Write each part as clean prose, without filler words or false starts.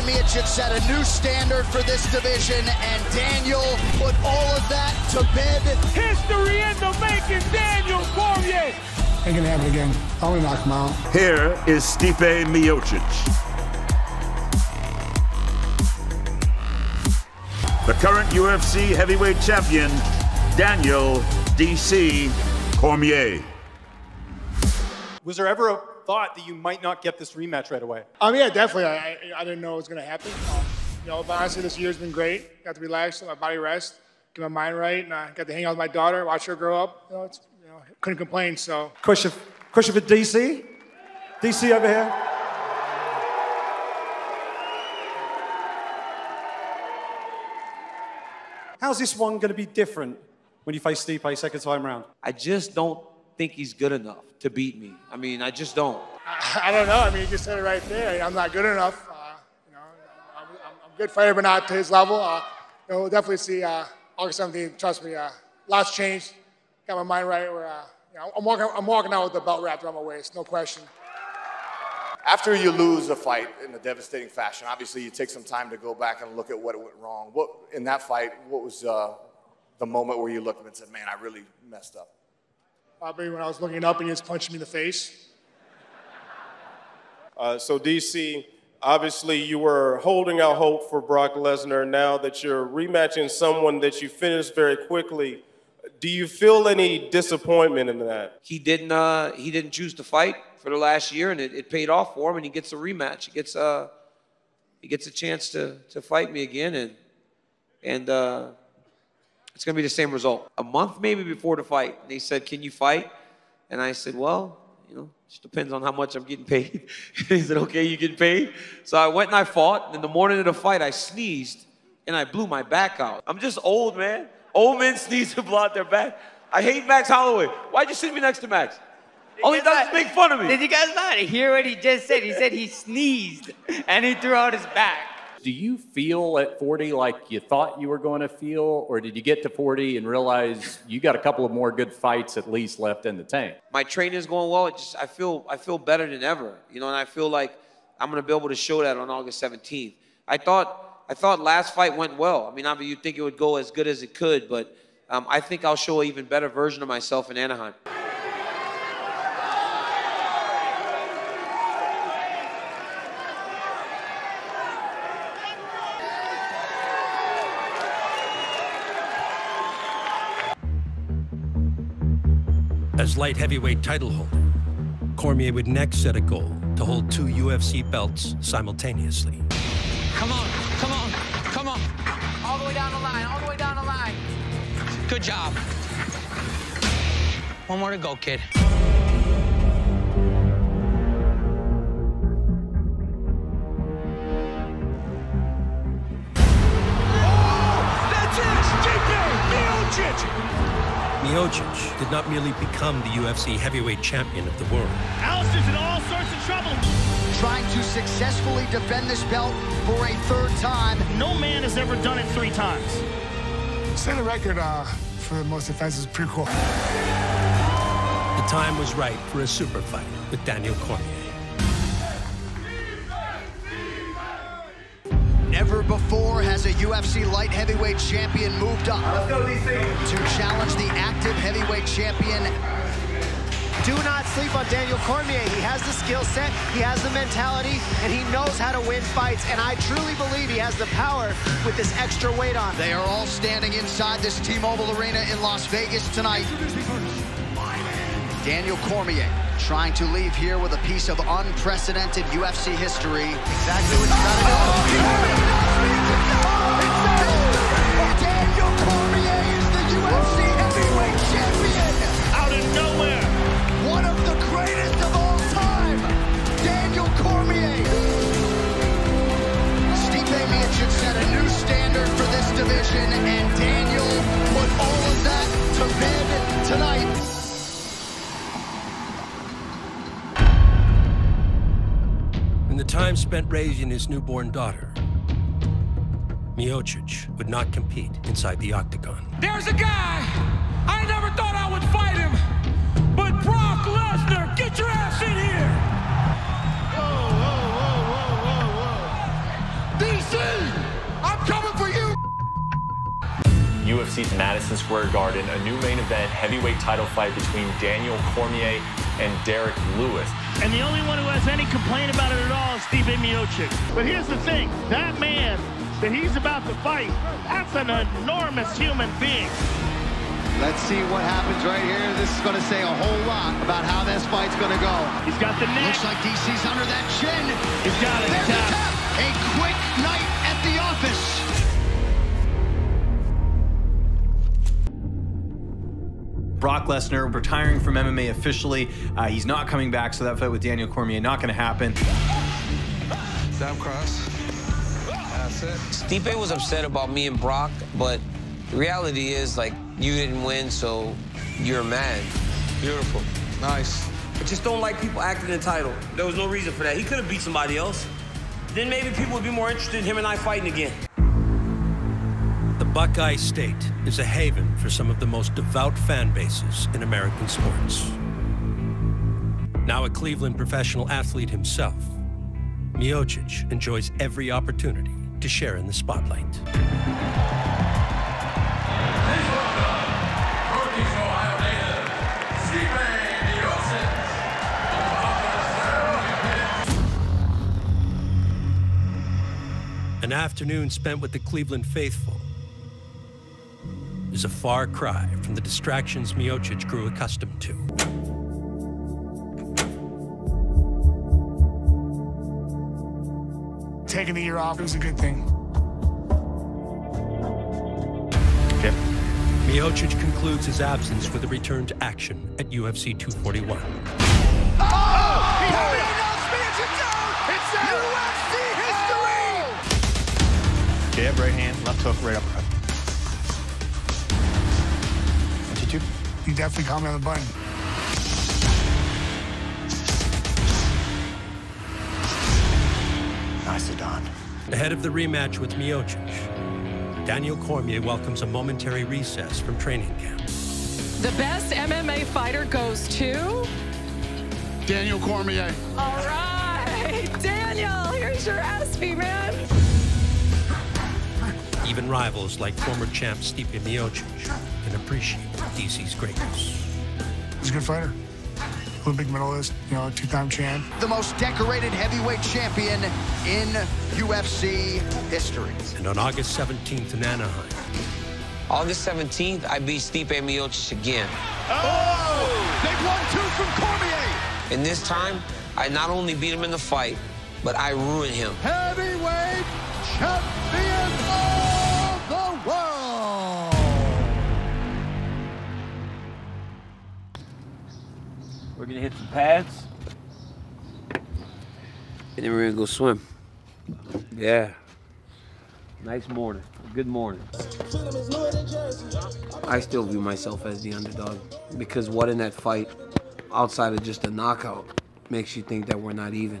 Miocic set a new standard for this division, and Daniel put all of that to bed. History in the making, Daniel Cormier. Ain't gonna happen again. I'm gonna knock him out. Here is Stipe Miocic. The current UFC heavyweight champion, Daniel DC Cormier. Was there ever a thought that you might not get this rematch right away? Yeah, definitely. I didn't know it was gonna happen. But honestly, this year's been great. Got to relax, let my body rest, get my mind right, and I got to hang out with my daughter, watch her grow up. Couldn't complain. So. Question for DC. DC over here. How's this one going to be different when you face Stipe second time round? I just don't think he's good enough to beat me. I mean, I just don't. I don't know. I mean, you just said it right there. I'm not good enough. I'm a good fighter, but not to his level. We'll definitely see August 17th. Trust me, lots changed. Got my mind right. I'm walking out with the belt wrapped around my waist, no question. After you lose a fight in a devastating fashion, obviously you take some time to go back and look at what went wrong. What in that fight, what was the moment where you looked up and said, man, I really messed up? Probably when I was looking up and he just punched me in the face. So DC, obviously you were holding out hope for Brock Lesnar. Now that you're rematching someone that you finished very quickly, do you feel any disappointment in that? He didn't choose to fight for the last year, and it paid off for him, and he gets a rematch. He gets a chance to fight me again, and it's gonna be the same result. A month maybe before the fight, they said, "Can you fight?" And I said, "Well, it just depends on how much I'm getting paid." He said, "Okay, you get paid." So I went and I fought, and in the morning of the fight, I sneezed, and I blew my back out. I'm just old, man. Old men sneeze and blow out their back. I hate Max Holloway. Why'd you sit me next to Max? All he does is make fun of me. Did you guys not hear what he just said? He said he sneezed and he threw out his back. Do you feel at 40 like you thought you were going to feel, or did you get to 40 and realize you got a couple of more good fights at least left in the tank? My training's going well. I feel better than ever, and I feel like I'm gonna be able to show that on August 17th. I thought last fight went well. I mean, obviously you'd think it would go as good as it could, but I think I'll show an even better version of myself in Anaheim. As light heavyweight title holder, Cormier would next set a goal to hold 2 UFC belts simultaneously. Come on, come on, come on. All the way down the line, all the way down the line. Good job. One more to go, kid. That's it! Stipe Miocic! Miocic did not merely become the UFC heavyweight champion of the world. Alistair's in all sorts of trouble. Trying to successfully defend this belt for a third time. No man has ever done it 3 times. Setting a record for the most defenses is pretty cool. The time was right for a super fight with Daniel Cormier. Never before has a UFC light heavyweight champion moved up to challenge the active heavyweight champion. Do not sleep on Daniel Cormier. He has the skill set, he has the mentality, and he knows how to win fights. And I truly believe he has the power with this extra weight on. They are all standing inside this T-Mobile Arena in Las Vegas tonight. Daniel Cormier trying to leave here with a piece of unprecedented UFC history. Exactly what you gotta do. Daniel Cormier is the UFC heavyweight champion. Out of nowhere. One of the greatest of all time, Daniel Cormier. Stipe Miocic set a new standard for this division, and Daniel put all of that to bed tonight. In the time spent raising his newborn daughter, Miocic would not compete inside the octagon. There's a guy I never thought I would fight him, but Brock Lesnar, get your ass in here! UFC Madison Square Garden, a new main event heavyweight title fight between Daniel Cormier and Derek Lewis. And the only one who has any complaint about it at all is Stipe Miocic. But here's the thing, that man that he's about to fight, that's an enormous human being. Let's see what happens right here. This is going to say a whole lot about how this fight's going to go. He's got the neck. Looks like DC's under that chin. He's got it. There's the tap. A quick night at the office. Brock Lesnar retiring from MMA officially. He's not coming back, so that fight with Daniel Cormier not going to happen. Down cross. That's it. Stipe was upset about me and Brock, but the reality is, like, you didn't win, so you're mad. Beautiful. Nice. I just don't like people acting entitled. There was no reason for that. He could have beat somebody else. Then maybe people would be more interested in him and I fighting again. The Buckeye State is a haven for some of the most devout fan bases in American sports. Now a Cleveland professional athlete himself, Miocic enjoys every opportunity to share in the spotlight. An afternoon spent with the Cleveland faithful is a far cry from the distractions Miocic grew accustomed to. Taking the year off, it was a good thing. Yep. Miocic concludes his absence with a return to action at UFC 241. He had it! It's UFC history! Jab, right hand, left hook, right uppercut. 1-2. You definitely caught me on the button. Nicely done. Ahead of the rematch with Miocic, Daniel Cormier welcomes a momentary recess from training camp. The best MMA fighter goes to... Daniel Cormier. All right, Daniel, here's your ESPY, man. Even rivals like former champ Stipe Miocic can appreciate DC's greatness. He's a good fighter. Olympic medalist, you know, two-time champ. The most decorated heavyweight champion in UFC history. And on August 17th in Anaheim. August 17th, I beat Stipe Miocic again. Oh! They've won 2 from Cormier. And this time, I not only beat him in the fight, but I ruined him. Heavyweight champion of the world. We're gonna hit some pads. And then we're gonna go swim. Yeah. Nice morning. Good morning. I still view myself as the underdog because what in that fight, outside of just a knockout, makes you think that we're not even.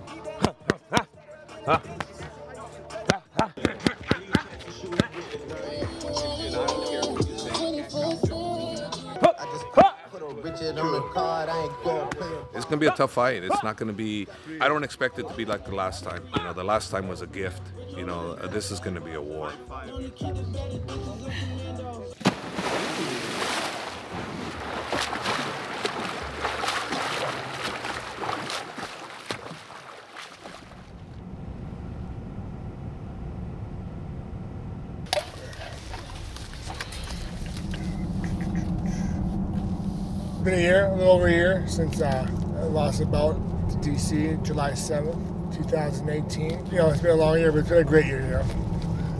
It's going to be a tough fight. It's not going to be, I don't expect it to be like the last time. You know, the last time was a gift. You know, this is going to be a war. Been a year, a little over a year, since I lost the belt to DC July 7th, 2018. You know, it's been a long year, but it's been a great year, you know.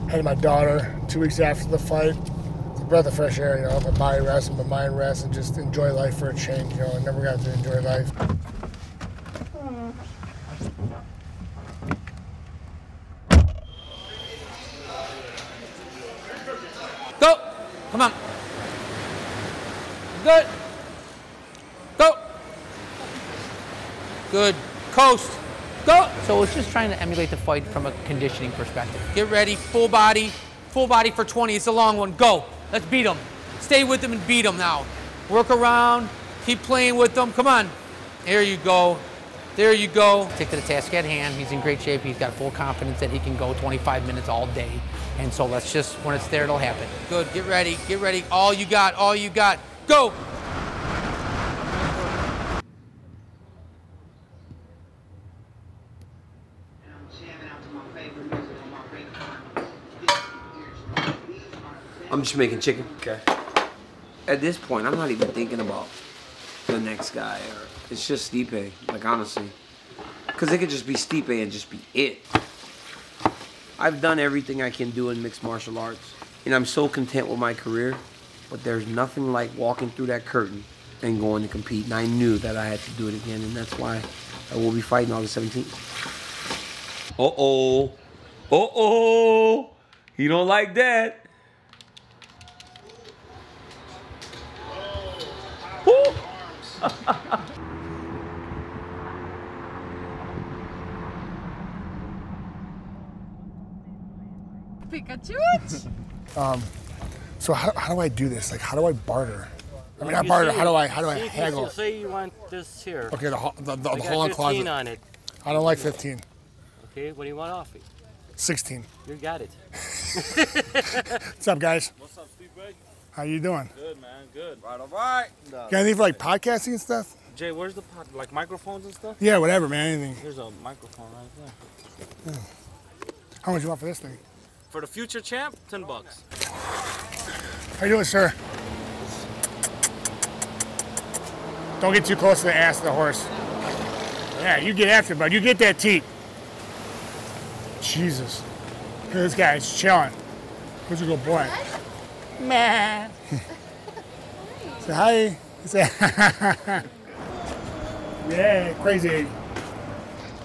Had my daughter 2 weeks after the fight. It's a breath of fresh air, you know, my body rest and my mind rest and just enjoy life for a change, you know. I never got to enjoy life. Go! Come on. Good. Go. Good. Coast. Go. So it's just trying to emulate the fight from a conditioning perspective. Get ready, full body for 20. It's a long one. Go. Let's beat them. Stay with them and beat them now. Work around. Keep playing with them. Come on. Here you go. There you go. Stick to the task at hand. He's in great shape. He's got full confidence that he can go 25 minutes all day. And so let's just, when it's there, it'll happen. Good, get ready, get ready. All you got, go! I'm just making chicken. Okay. At this point, I'm not even thinking about the next guy. Or it's just Stipe, like honestly. Because it could just be Stipe and just be it. I've done everything I can do in mixed martial arts. And I'm so content with my career. But there's nothing like walking through that curtain and going to compete. And I knew that I had to do it again. And that's why I will be fighting August 17th. Uh-oh. Uh-oh. He don't like that. Pikachu. So how do I do this? Like, how do I barter? I mean, not barter. How do I haggle? Say you want this here. Okay, the got whole 15 closet. on it. I don't like 15. Okay, what do you want off it? 16. You got it. What's up, guys? What's up, Steve? How you doing? Good, man. Good. Right, all right. Got anything for like podcasting and stuff? Jay, where's the like microphones and stuff? Yeah, whatever, man. Anything. Here's a microphone right there. How much you want for this thing? For the future champ, $10. How you doing, sir? Don't get too close to the ass of the horse. Yeah, you get after it, bud. You get that teat. Jesus. Look at this guy. He's chilling. Who's a good boy? Man. Say hi. Say yeah, crazy.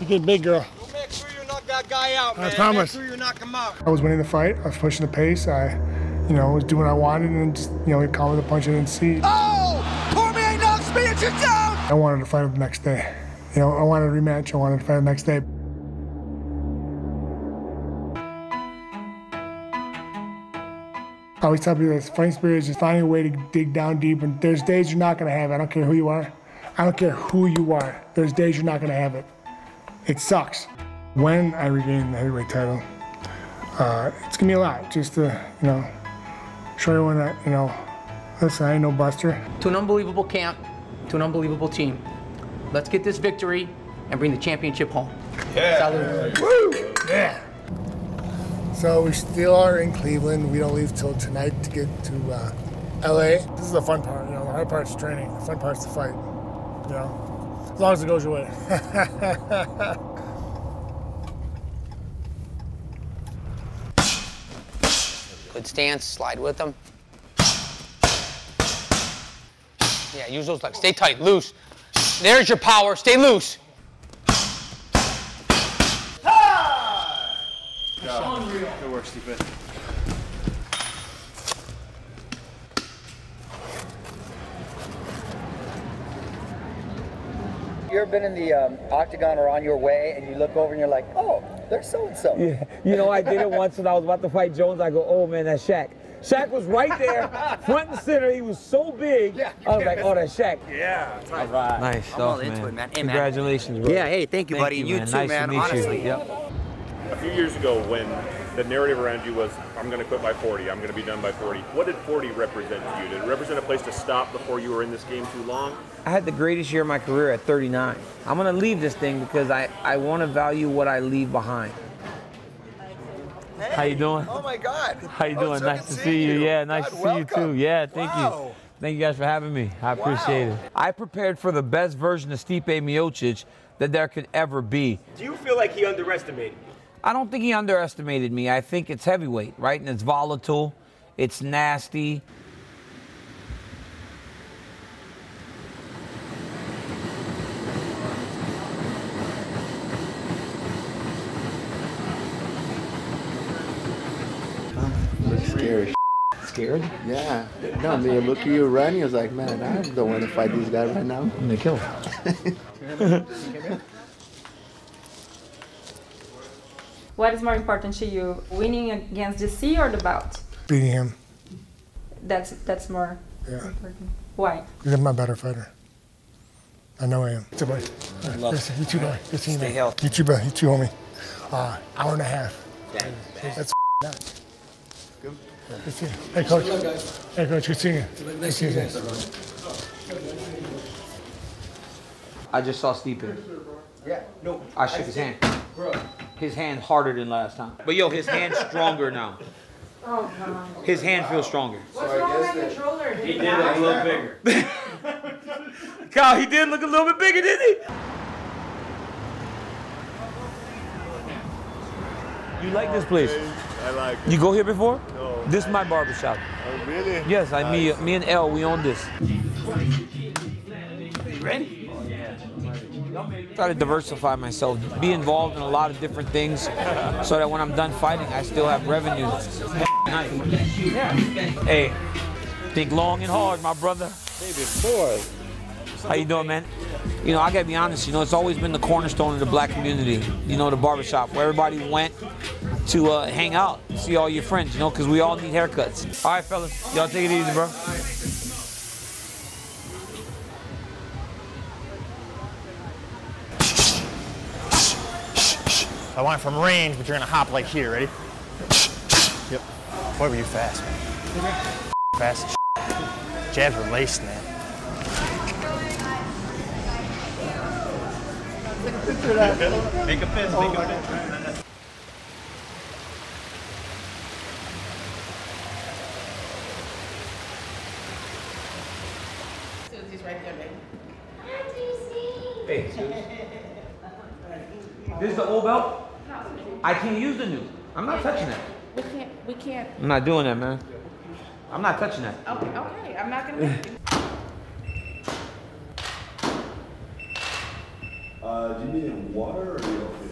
You get big, girl. Make sure you knock that guy out, man. I promise. Make sure you knock him out. I was winning the fight. I was pushing the pace. I, was doing what I wanted, and just, he called me the punch I didn't see. Oh! Cormier knocks Miocic down! I wanted to fight him the next day. I wanted a rematch. I wanted to fight him the next day. I always tell people this fighting spirit is just finding a way to dig down deep, and there's days you're not going to have it. I don't care who you are. I don't care who you are. There's days you're not going to have it. It sucks. When I regain the heavyweight title, it's going to be a lot just to, show everyone that, listen, I ain't no buster. To an unbelievable camp, to an unbelievable team. Let's get this victory and bring the championship home. Yeah. Salud. Woo! Yeah. So we still are in Cleveland. We don't leave till tonight to get to LA. This is the fun part, the hard part's training. The fun part's the fight, as long as it goes your way. Good stance, slide with them. Yeah, use those legs. Stay tight, loose. There's your power. Stay loose. Good work, Stipe. You ever been in the octagon or on your way and you look over and you're like, oh, there's so-and-so. Yeah, I did it once when I was about to fight Jones. I go, oh man, that's Shaq. Shaq was right there, front and center. He was so big. I was like, oh, that's Shaq. Yeah, that's right. All right. Nice stuff, all into it, man. Hey, Congratulations, bro. Yeah, hey, thank you, buddy. You too, nice man, to meet honestly. You. Yep. A few years ago, when the narrative around you was, I'm going to quit by 40, I'm going to be done by 40, what did 40 represent to you? Did it represent a place to stop before you were in this game too long? I had the greatest year of my career at 39. I'm going to leave this thing because I want to value what I leave behind. Hey. How you doing? Oh, my God. How you doing? Nice to see you. Yeah, nice to see you, too. Yeah, thank you. Thank you guys for having me. I appreciate it. I prepared for the best version of Stipe Miocic that there could ever be. Do you feel like he underestimated you? I don't think he underestimated me. I think it's heavyweight, right? And it's volatile. It's nasty. Scary. Scared? Yeah. No, man, look at you running. I was like, man, I don't want to fight these guys right now. I'm gonna kill him. What is more important to you, winning against DC or the bout? Beating him. That's more important. Why? Because I'm a better fighter. I know I am. It's a fight. You too, bro. Good seeing you. Stay healthy. You too, bro. You too, homie. Hour and a half. That's nuts. Good. Good seeing you. Hey, Coach. Hey, Coach. Good seeing you. Good seeing you. I just saw Stipe. Yeah. No. I shook his hand. His hand harder than last time. But yo, his hand's stronger now. Oh, God. His hand feels stronger. What's wrong with my controller? He did look a little bigger. Kyle, he did look a little bit bigger, didn't he? You like this place? I like it. You go here before? No. This is my barbershop. Oh, really? Yes, me and Elle, we own this. You ready? Try to diversify myself, be involved in a lot of different things so that when I'm done fighting, I still have revenue. Nice. Yeah. Hey, think long and hard, my brother. Baby boy. How you doing, man? You know, I gotta be honest, you know, it's always been the cornerstone of the black community, you know, the barbershop, where everybody went to hang out, see all your friends, you know, because we all need haircuts. All right, fellas, y'all take it easy, bro. I want it from range, but you're gonna hop like here. Ready? Yep. Boy, were you fast, man. Fast as shit. Jabs were laced, man. Make a fist, make a fist. Susie's right there, baby. Hey, Susie. This is the old belt? I can't use the new. I'm not touching that. We can't. I'm not doing that, man. I'm not touching that. Okay, I'm not gonna make you. Do you need water or are you okay?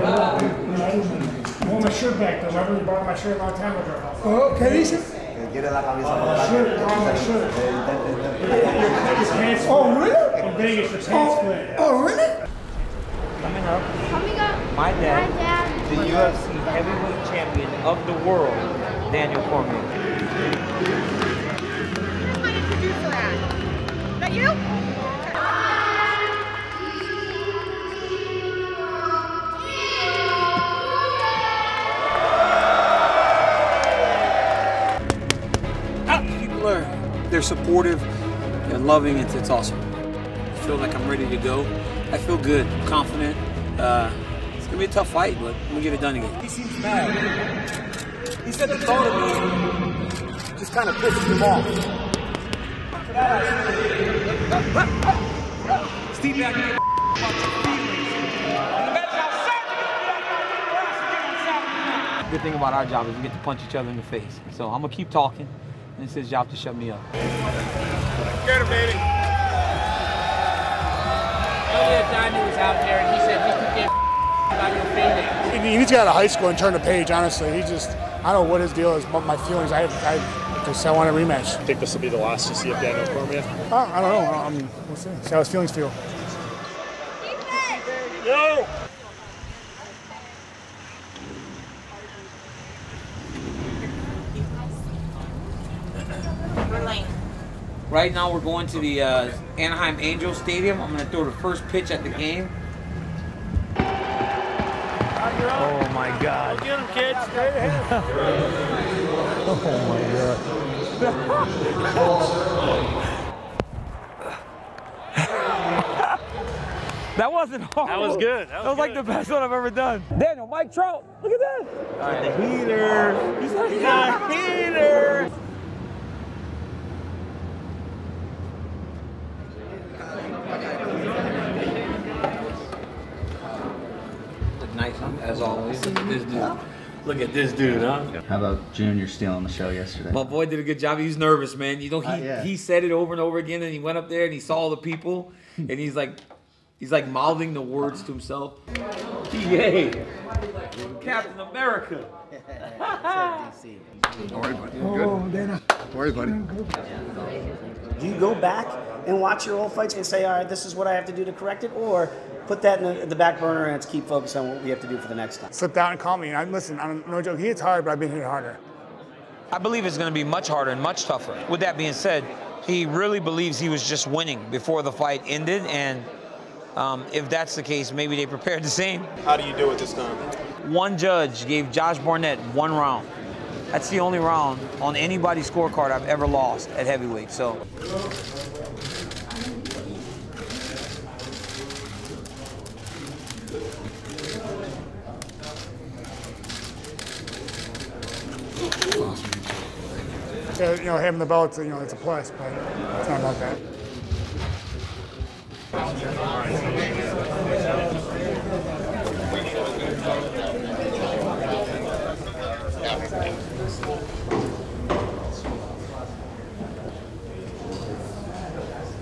I want my shirt back though. Remember you bought my shirt a long time ago. Oh, ¿qué dice? Quiere la camisa por la shirt, my shirt. Your pants. Oh, really? In Vegas, your pants split. Oh, really? Coming up, Coming up, my dad, my dad, the UFC heavyweight champion of the world, Daniel Cormier. Who am I introduced for that? That you? They're supportive, they're loving, it's awesome. I feel like I'm ready to go. I feel good, confident. It's gonna be a tough fight, but I'm gonna get it done again. He seems mad. He said the thought of me just kind of pisses him off. Steve back here about your feelings. Good thing about our job is we get to punch each other in the face. So I'm gonna keep talking, and it's his job to shut me up. Get him, baby. Earlier, Daniel was out there, and he said he could get about your feelings. He needs to get out of high school and turn the page, honestly. He just, I don't know what his deal is, but my feelings, I want a rematch. I think this will be the last to see of Daniel Cormier. I don't know. I mean, we'll see how his feelings feel. Yo! Right now, we're going to the Anaheim Angels Stadium. I'm going to throw the first pitch at the game. Oh my God. Get him, kids. Straight ahead. Oh my God. That wasn't hard. That was good. That was like the best one I've ever done. Daniel, Mike Trout, look at that. All right, the heater. He's like, The heater. Nice, as always. Look at this dude. Look at this dude, huh? How about Junior stealing the show yesterday? My boy did a good job. He's nervous, man. You know, he said it over and over again, and he went up there and he saw all the people, and he's like mouthing the words to himself. Yay! Captain America. Don't worry, buddy. You're good. Dana. Don't worry, buddy. Do you go back and watch your old fights and say, all right, this is what I have to do to correct it? Or put that in the back burner and let's keep focused on what we have to do for the next time. Slipped out and called me. And listen, no joke, he hits hard, but I've been hitting harder. I believe it's going to be much harder and much tougher. With that being said, he really believes he was just winning before the fight ended, and if that's the case, maybe they prepared the same. How do you do it this time? One judge gave Josh Barnett 1 round. That's the only round on anybody's scorecard I've ever lost at heavyweight, so. You know, having the belt, you know, it's a plus, but it's not about that.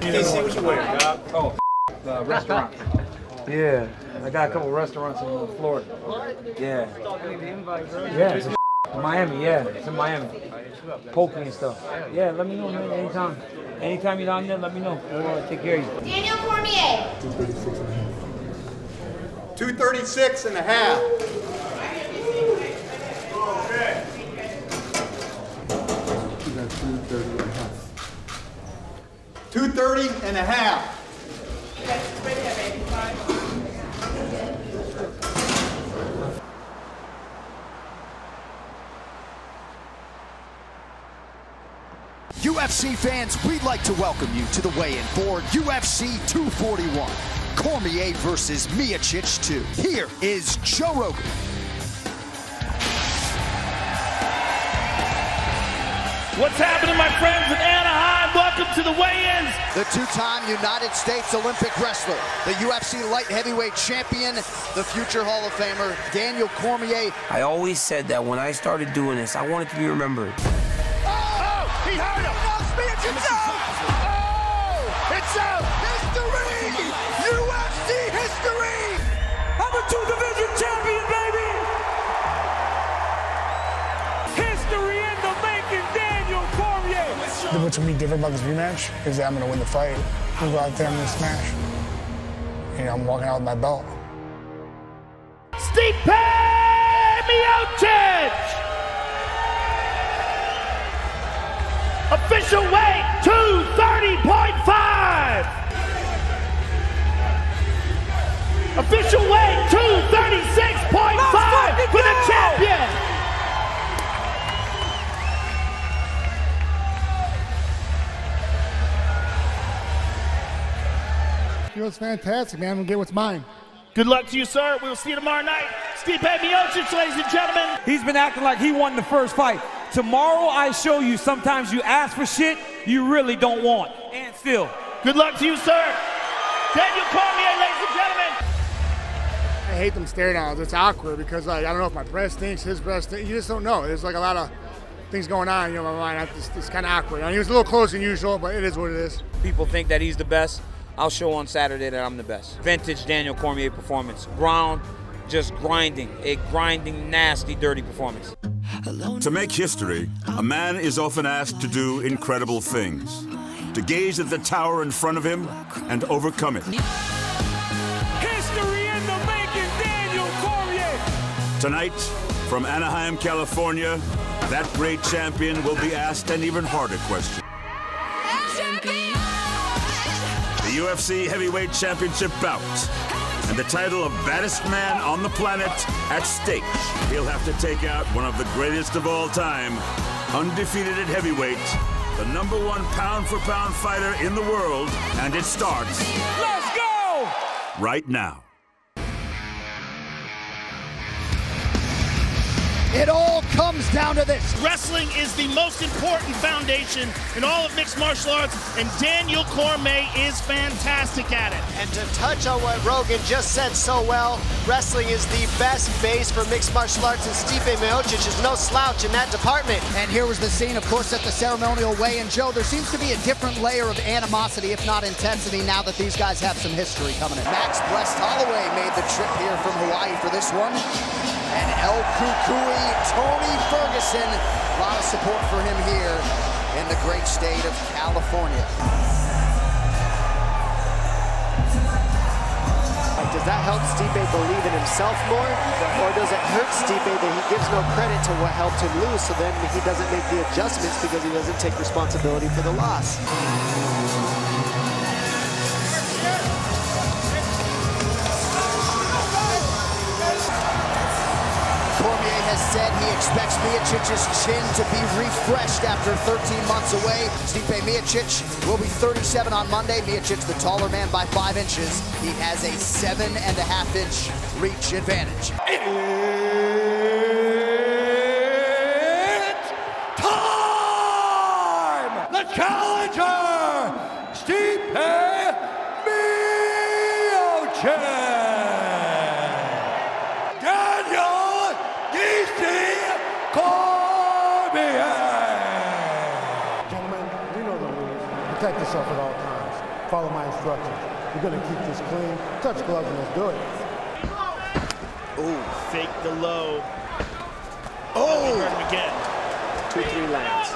DC, what you wearing, Doc? Oh, the restaurant. Yeah, I got a couple restaurants in Florida. Yeah. Yeah, it's in Miami, yeah, it's in Miami. Poking and stuff. Yeah, let me know, man, anytime. Anytime you're down there, let me know. We'll take care of you. Daniel Cormier. 236 and a half. Okay. 230 and a half. 230 and a half. UFC fans, we'd like to welcome you to the weigh-in for UFC 241. Cormier versus Miocic 2. Here is Joe Rogan. What's happening, my friends in Anaheim? Welcome to the weigh-ins. The two-time United States Olympic wrestler, the UFC light heavyweight champion, the future Hall of Famer, Daniel Cormier. I always said that when I started doing this, I wanted to be remembered. He hurt him. It's out. Oh, it's out. History. UFC history. I'm a 2-division champion, baby. History in the making, Daniel Cormier. What's going to be different about this rematch is that I'm going to win the fight. I'm going to go out there and I'm going to smash. You know, I'm walking out with my belt. Stipe Miocic. Official weight, 230.5. Official weight, 236.5 for the champion. Feels fantastic, man. We'll get what's mine. Good luck to you, sir. We'll see you tomorrow night. Stipe Miocic, ladies and gentlemen. He's been acting like he won the first fight. Tomorrow I show you sometimes you ask for shit you really don't want. And still. Good luck to you, sir. Daniel Cormier, ladies and gentlemen. I hate them stare downs. It's awkward because, like, I don't know if my breast stinks, his breast stinks. You just don't know. There's like a lot of things going on, you know, in my mind. It's kind of awkward. I mean, he was a little closer than usual, but it is what it is. People think that he's the best. I'll show on Saturday that I'm the best. Vintage Daniel Cormier performance. Ground, just grinding. A grinding, nasty, dirty performance. To make history, a man is often asked to do incredible things. To gaze at the tower in front of him and overcome it. History in the making, Daniel Cormier. Tonight, from Anaheim, California, that great champion will be asked an even harder question. The UFC Heavyweight Championship bout. And the title of baddest man on the planet at stake. He'll have to take out one of the greatest of all time, undefeated at heavyweight, the #1 pound-for-pound fighter in the world, and it starts. Let's go! Right now. It all comes down to this. Wrestling is the most important foundation in all of mixed martial arts, and Daniel Cormier is fantastic at it. And to touch on what Rogan just said so well, wrestling is the best base for mixed martial arts, and Stipe Miocic is no slouch in that department. And here was the scene, of course, at the ceremonial weigh-in. Joe, there seems to be a different layer of animosity, if not intensity, now that these guys have some history coming in. Max West Holloway made the trip here from Hawaii for this one. And El Kukui, Tony Ferguson, a lot of support for him here in the great state of California. help Stipe believe in himself more, or does it hurt Stipe that he gives no credit to what helped him lose, so then he doesn't make the adjustments because he doesn't take responsibility for the loss? Cormier has said he expects Miocic's chin to be refreshed after 13 months away. Stipe Miocic will be 37 on Monday. Miocic, the taller man by 5 inches. He has a 7.5-inch reach advantage. It's time! The challenger, Stipe Miocic! Gentlemen, you know the rules. Protect yourself at all times. Follow my instructions. We're going to keep this clean. Touch gloves and let's do it. Ooh, fake the low. Oh! Hurt him again. 2-3 lands.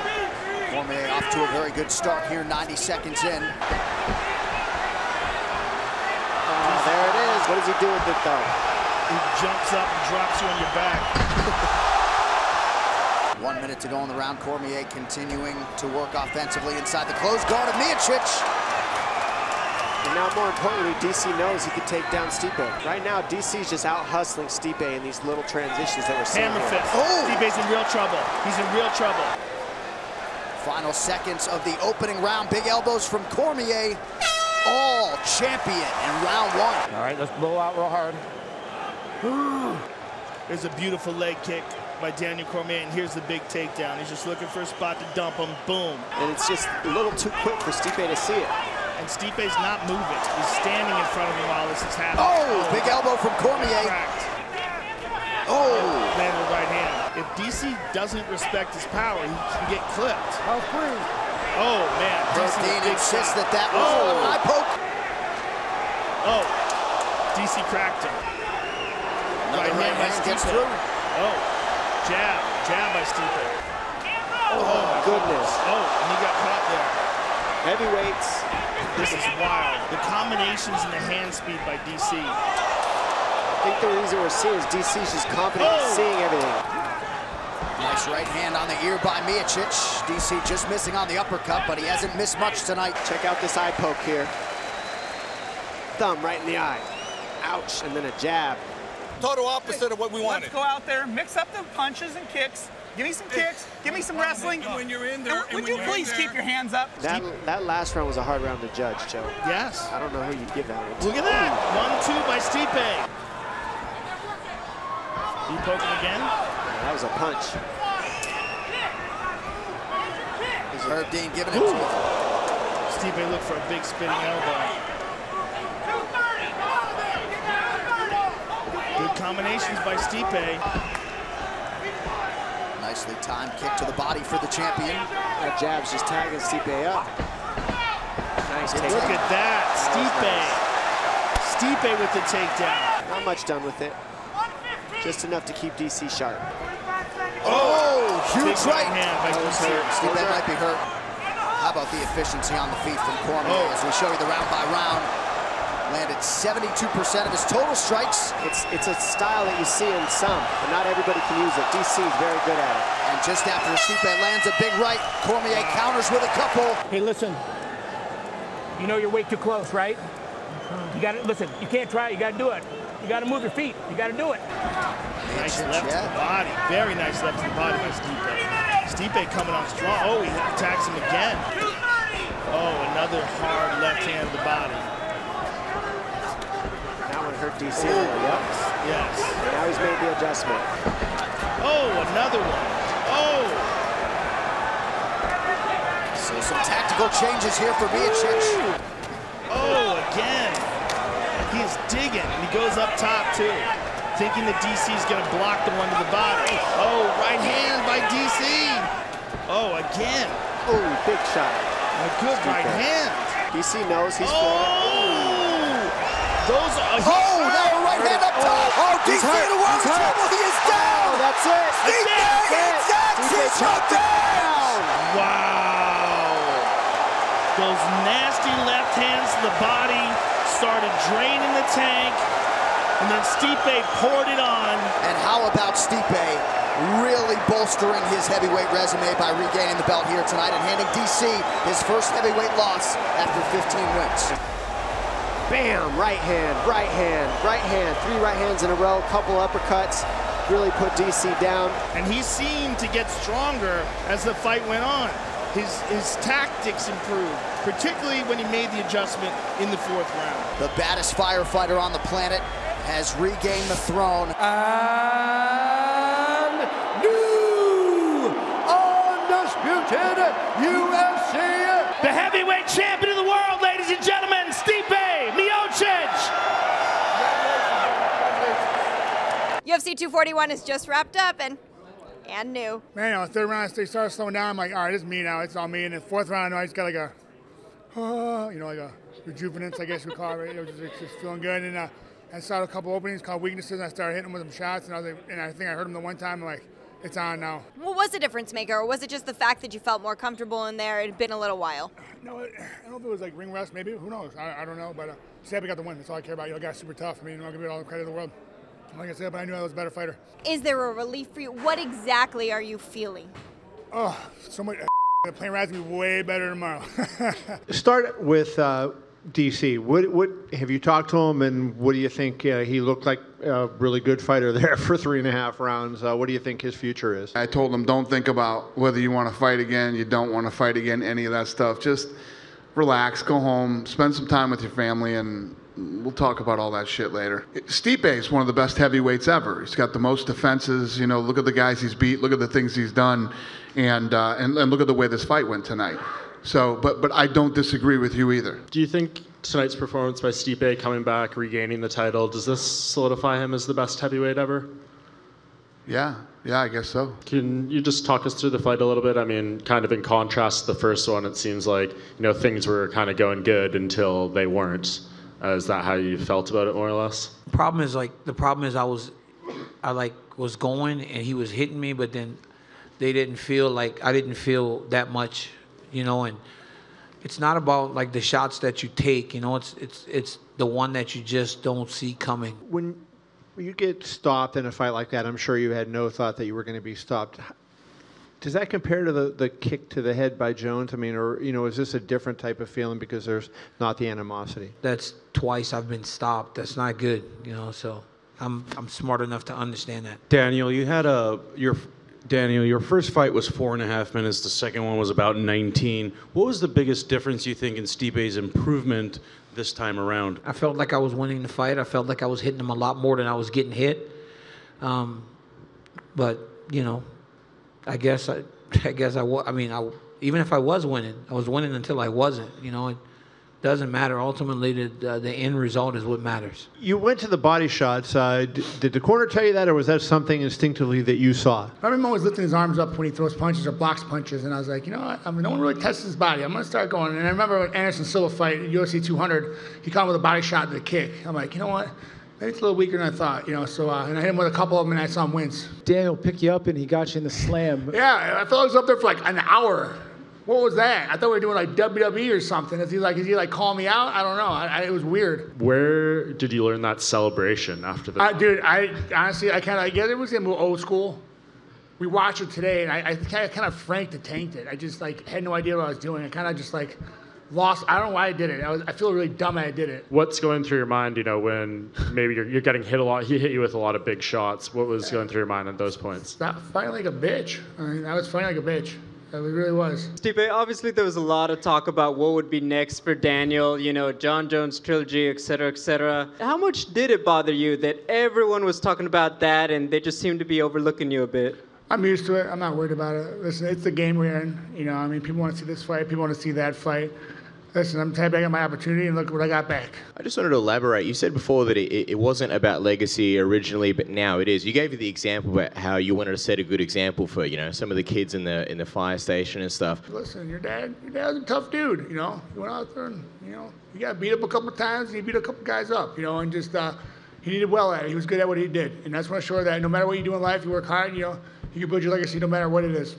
Cormier off to a very good start here, 90 seconds in. There it is. What does he do with it, though? He jumps up and drops you on your back. 1 minute to go in the round. Cormier continuing to work offensively inside the close guard of Miocic. And now, more importantly, DC knows he can take down Stipe. Right now, DC's just out hustling Stipe in these little transitions that we're seeing. Hammer here. fist. Oh! Stipe's in real trouble. He's in real trouble. Final seconds of the opening round. Big elbows from Cormier. All champion in round 1. All right, let's blow out real hard. There's a beautiful leg kick by Daniel Cormier, and here's the big takedown. He's just looking for a spot to dump him. Boom. And it's just a little too quick for Stipe to see it. And Stipe's not moving. He's standing in front of him while this is happening. Oh, big elbow from Cormier. Cracked. Oh. Landed the right hand. If DC doesn't respect his power, he can get clipped. Oh, free. Oh, man. Dean insists that was an eye poke. Oh, DC cracked him. Right hand by Stipe. Gets through. Oh, jab by Stipe. Oh, my goodness. Oh, and he got caught there. Heavyweights. This is wild. The combinations and the hand speed by DC. I think the reason we're seeing is DC's just confident in seeing everything. Nice right hand on the ear by Miocic. DC just missing on the uppercut, but he hasn't missed much tonight. Check out this eye poke here. Thumb right in the eye. Ouch, and then a jab. Total opposite of what we wanted. Let's go out there, mix up the punches and kicks. Give me some kicks, give me some wrestling. And when you're in there, would you please keep your hands up? That last round was a hard round to judge, Joe. Yes. I don't know who you'd give that one to. Look at that. 1-2 by Stipe. You poke him again? That was a punch. Herb Dean giving it to him. Stipe looked for a big spinning elbow. Good combinations by Stipe. Nicely timed kick to the body for the champion. That jab's just tagging Stipe up. Nice takedown. Look at that, Stipe. Stipe with the takedown. Not much done with it. Just enough to keep DC sharp. Oh, huge right hand by Stipe might be hurt. How about the efficiency on the feet from Cormier as we show you the round by round. Landed 72% of his total strikes. It's a style that you see in some, but not everybody can use it. DC is very good at it. And just after Stipe lands a big right, Cormier counters with a couple. Hey, listen. You know you're way too close, right? You got to listen. You can't try it. You got to do it. You got to move your feet. You got to do it. Nice left to the body. Very nice left to the body by Stipe. Stipe coming on strong. Oh, he attacks him again. Oh, another hard left hand to the body. That one hurt DC. Yep. Yes. Now he's made the adjustment. Oh, another one. Oh. So some tactical changes here for Miocic. Oh, again. He is digging, and he goes up top, too. Thinking that DC is going to block the one to the body. Oh, right hand by DC. Oh, again. Oh, big shot. A good right hand. DC knows he's Those are... now a right hand up top. Oh, DC in a world of trouble. He is down. Oh, that's it. He's down. Wow. Those nasty left hands to the body started draining the tank. And then Stipe poured it on. And how about Stipe really bolstering his heavyweight resume by regaining the belt here tonight and handing DC his first heavyweight loss after 15 wins. Bam! Right hand, right hand, right hand. 3 right hands in a row, couple uppercuts. Really put DC down. And he seemed to get stronger as the fight went on. His tactics improved, particularly when he made the adjustment in the 4th round. The baddest firefighter on the planet has regained the throne. And new undisputed UFC. The heavyweight champion of the world, ladies and gentlemen, Stipe Miocic. UFC 241 is just wrapped up and new. Man, you know, 3rd round, they started slowing down. I'm like, all right, it's me now. It's all me. And then 4th round, I just got like a, you know, like a rejuvenance, I guess we call it. Right? It was just feeling good. And I saw a couple openings called weaknesses, and I started hitting them with some shots. And I think I heard them the one time. I'm like, it's on now. What was the difference maker, or was it just the fact that you felt more comfortable in there? It had been a little while. No, I don't know if it was like ring rust, maybe. Who knows? I don't know. But Stipe got the win. That's all I care about. You know, the guy's super tough. I mean, I'll give it all the credit in the world. Like I said, but I knew I was a better fighter. Is there a relief for you? What exactly are you feeling? Oh, so much. The plane ride's gonna be way better tomorrow. Start with DC. What have you talked to him, and what do you think? He looked like a really good fighter there for 3.5 rounds. What do you think his future is? I told him, don't think about whether you want to fight again, you don't want to fight again, any of that stuff. Just relax, go home, spend some time with your family, and we'll talk about all that shit later. Stipe is one of the best heavyweights ever. He's got the most defenses. You know, look at the guys he's beat. Look at the things he's done, and look at the way this fight went tonight. So, but I don't disagree with you either. Do you think tonight's performance by Stipe coming back, regaining the title, does this solidify him as the best heavyweight ever? Yeah, I guess so. Can you just talk us through the fight a little bit? I mean, kind of in contrast to the first one, it seems like, you know, things were kind of going good until they weren't. Is that how you felt about it, more or less? The problem is I was going and he was hitting me, but then they didn't feel like I didn't feel that much, you know. And it's not about like the shots that you take, you know. It's the one that you just don't see coming. When you get stopped in a fight like that, I'm sure you had no thought that you were going to be stopped. Does that compare to the kick to the head by Jones? I mean, or, you know, is this a different type of feeling because there's not the animosity? That's twice I've been stopped. That's not good, you know. So I'm smart enough to understand that. Daniel, you had your first fight was 4.5 minutes. The second one was about 19. What was the biggest difference you think in Stipe's improvement this time around? I felt like I was winning the fight. I felt like I was hitting him a lot more than I was getting hit. But you know, I guess I mean, even if I was winning, I was winning until I wasn't. You know, it doesn't matter. Ultimately, the end result is what matters. You went to the body shots. Did the corner tell you that, or was that something instinctively that you saw? I remember always lifting his arms up when he throws punches or blocks punches, and I was like, you know what? I mean, no one really tests his body. I'm going to start going. And I remember when Anderson Silva fight in UFC 200, he caught him with a body shot and a kick. I'm like, you know what? Maybe it's a little weaker than I thought, you know. So, and I hit him with a couple of them, and I saw him wins. Daniel picked you up, and he got you in the slam. Yeah, I thought I was up there for like an hour. What was that? I thought we were doing like WWE or something. Is he like calling me out? I don't know. It was weird. Where did you learn that celebration after the fight? Dude, I honestly, I guess it was a little old school. We watched it today, and I kind of franked and tanked it. I just like had no idea what I was doing. I kind of just like lost. I don't know why I did it. I feel really dumb that I did it. What's going through your mind, you know, when maybe you're getting hit a lot? He hit you with a lot of big shots. What was going through your mind at those points? Stop fighting like a bitch. I mean, I was fighting like a bitch. It really was. Stipe, obviously there was a lot of talk about what would be next for Daniel, you know, John Jones trilogy, et cetera, et cetera. How much did it bother you that everyone was talking about that and they just seemed to be overlooking you a bit? I'm used to it. I'm not worried about it. Listen, it's the game we're in. You know, I mean, people want to see this fight. People want to see that fight. Listen, I'm happy I got my opportunity, and look what I got back. I just wanted to elaborate. You said before that it wasn't about legacy originally, but now it is. You gave the example about how you wanted to set a good example for, you know, some of the kids in the fire station and stuff. Listen, your dad's a tough dude, you know. He went out there and, you know, he got beat up a couple of times, and he beat a couple guys up, you know, and just he did well at it. He was good at what he did, and that's what I'm sure that no matter what you do in life, you work hard, you know, you can build your legacy no matter what it is.